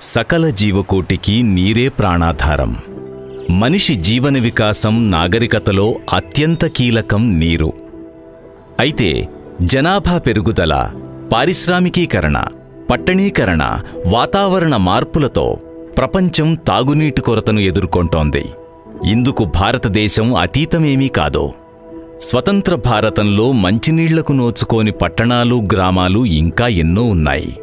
సకల జీవకోటికి నీరే ప్రాణాధారం. మనిషి జీవన వికాసం నాగరికతలో అత్యంత కీలకం నీరు. అయితే జనాభా పెరుగుదల, పారిశ్రామికీకరణ, పట్టణీకరణ, వాతావరణ మార్పులతో ప్రపంచం తాగునీటి కొరతను ఎదుర్కొంటోంది. ఇందుకు భారతదేశం అతీతమేమీ కాదు. స్వతంత్ర భారతంలో మంచినీళ్లకు నోచుకోని పట్టణాలు, గ్రామాలు ఇంకా ఎన్నో ఉన్నాయి.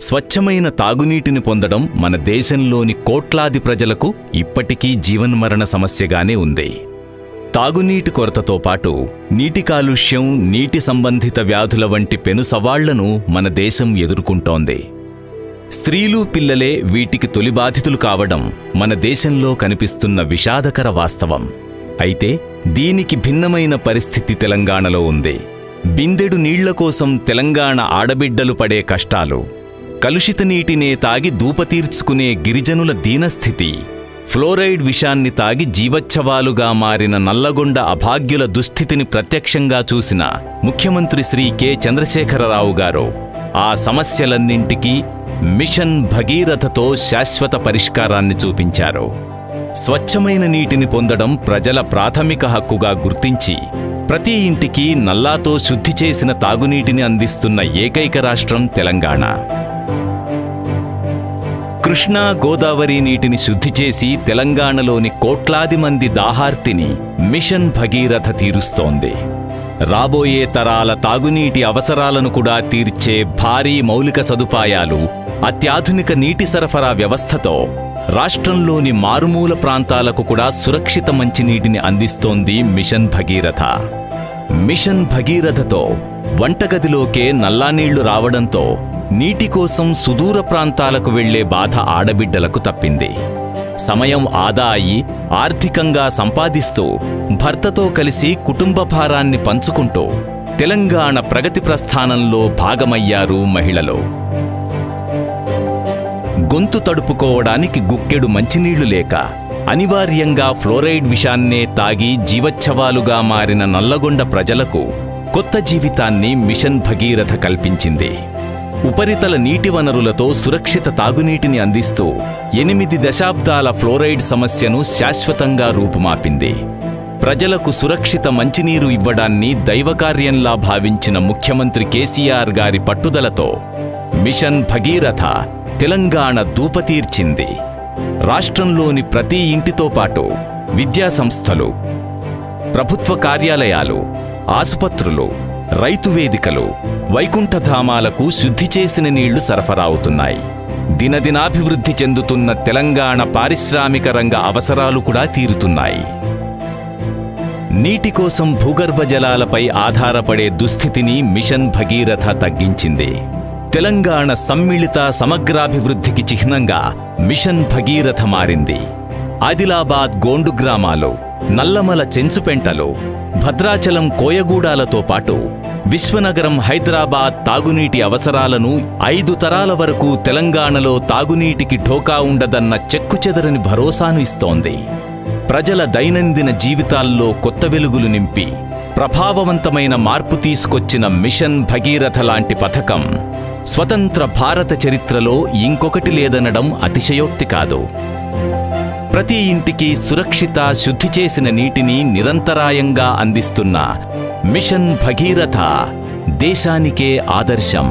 స్వచ్ఛమైన తాగునీటిని పొందడం మన దేశంలోని కోట్లాది ప్రజలకు ఇప్పటికీ జీవన్మరణ సమస్యగానే ఉంది. తాగునీటి కొరతతో పాటు నీటి కాలుష్యం, నీటి సంబంధిత వ్యాధుల వంటి పెను సవాళ్లను మన దేశం ఎదుర్కొంటోంది. స్త్రీలు, పిల్లలే వీటికి తొలి బాధితులు కావడం మన దేశంలో కనిపిస్తున్న విషాదకర వాస్తవం. అయితే దీనికి భిన్నమైన పరిస్థితి తెలంగాణలో ఉంది. బిందెడు నీళ్ల కోసం తెలంగాణ ఆడబిడ్డలు పడే కష్టాలు, కలుషిత నీటినే తాగి దూపతీర్చుకునే గిరిజనుల దీనస్థితి, ఫ్లోరైడ్ విషాన్ని తాగి జీవచ్ఛవాలుగా మారిన నల్లగొండ అభాగ్యుల దుస్థితిని ప్రత్యక్షంగా చూసిన ముఖ్యమంత్రి శ్రీ కె చంద్రశేఖరరావు గారు ఆ సమస్యలన్నింటికీ మిషన్ భగీరథతో శాశ్వత పరిష్కారాన్ని చూపించారు. స్వచ్ఛమైన నీటిని పొందడం ప్రజల ప్రాథమిక హక్కుగా గుర్తించి ప్రతి ఇంటికి నల్లాతో శుద్ధి చేసిన తాగునీటిని అందిస్తున్న ఏకైక రాష్ట్రం తెలంగాణ. కృష్ణా, గోదావరి నీటిని శుద్ధి చేసి తెలంగాణలోని కోట్లాది మంది దాహార్తిని మిషన్ భగీరథ తీరుస్తోంది. రాబోయే తరాల తాగునీటి అవసరాలను కూడా తీర్చే భారీ మౌలిక సదుపాయాలు, అత్యాధునిక నీటి సరఫరా వ్యవస్థతో రాష్ట్రంలోని మారుమూల ప్రాంతాలకు కూడా సురక్షిత మంచినీటిని అందిస్తోంది మిషన్ భగీరథ. మిషన్ భగీరథతో వంటగదిలోకే నల్లానీళ్లు రావడంతో నీటి కోసం సుదూర ప్రాంతాలకు వెళ్లే బాధ ఆడబిడ్డలకు తప్పింది. సమయం ఆదా అయి ఆర్థికంగా సంపాదిస్తూ భర్తతో కలిసి కుటుంబ భారాన్ని పంచుకుంటూ తెలంగాణ ప్రగతి ప్రస్థానంలో భాగమయ్యారు మహిళలు. గొంతు తడుపుకోవడానికి గుక్కెడు మంచినీళ్లు లేక అనివార్యంగా ఫ్లోరైడ్ విషాన్నే తాగి జీవచ్ఛవాలుగా మారిన నల్లగొండ ప్రజలకు కొత్త జీవితాన్ని మిషన్ భగీరథ కల్పించింది. ఉపరితల నీటి వనరులతో సురక్షిత తాగునీటిని అందిస్తూ 8 దశాబ్దాల ఫ్లోరైడ్ సమస్యను శాశ్వతంగా రూపుమాపింది. ప్రజలకు సురక్షిత మంచినీరు ఇవ్వడాన్ని దైవకార్యంలా భావించిన ముఖ్యమంత్రి కేసీఆర్ గారి పట్టుదలతో మిషన్ భగీరథ తెలంగాణ దూపతీర్చింది. రాష్ట్రంలోని ప్రతి ఇంటితో పాటు విద్యాసంస్థలు, ప్రభుత్వ కార్యాలయాలు, ఆసుపత్రులు, రైతు వేదికలు, వైకుంఠధామాలకు శుద్ధి చేసిన నీళ్లు సరఫరా అవుతున్నాయి. దినదినాభివృద్ధి చెందుతున్న తెలంగాణ పారిశ్రామిక రంగ అవసరాలు కూడా తీరుతున్నాయి. నీటి కోసం భూగర్భ జలాలపై ఆధారపడే దుస్థితిని మిషన్ భగీరథ తగ్గించింది. తెలంగాణ సమ్మిళిత సమగ్రాభివృద్ధికి చిహ్నంగా మిషన్ భగీరథ మారింది. ఆదిలాబాద్ గోండు గ్రామాలు, నల్లమల చెంచుపెంటలు, భద్రాచలం కోయగూడాలతో పాటు విశ్వనగరం హైదరాబాద్ తాగునీటి అవసరాలను 5 తరాల వరకు తెలంగాణలో తాగునీటికి ఢోకా ఉండదన్న చెక్కుచెదరని భరోసాను ఇస్తోంది. ప్రజల దైనందిన జీవితాల్లో కొత్త వెలుగులు నింపి ప్రభావవంతమైన మార్పు తీసుకొచ్చిన మిషన్ భగీరథ లాంటి పథకం స్వతంత్ర భారత చరిత్రలో ఇంకొకటి లేదనడం అతిశయోక్తి కాదు. ప్రతి ఇంటికి సురక్షిత, శుద్ధి చేసిన నీటిని నిరంతరాయంగా అందిస్తున్న మిషన్ భగీరథ దేశానికే ఆదర్శం.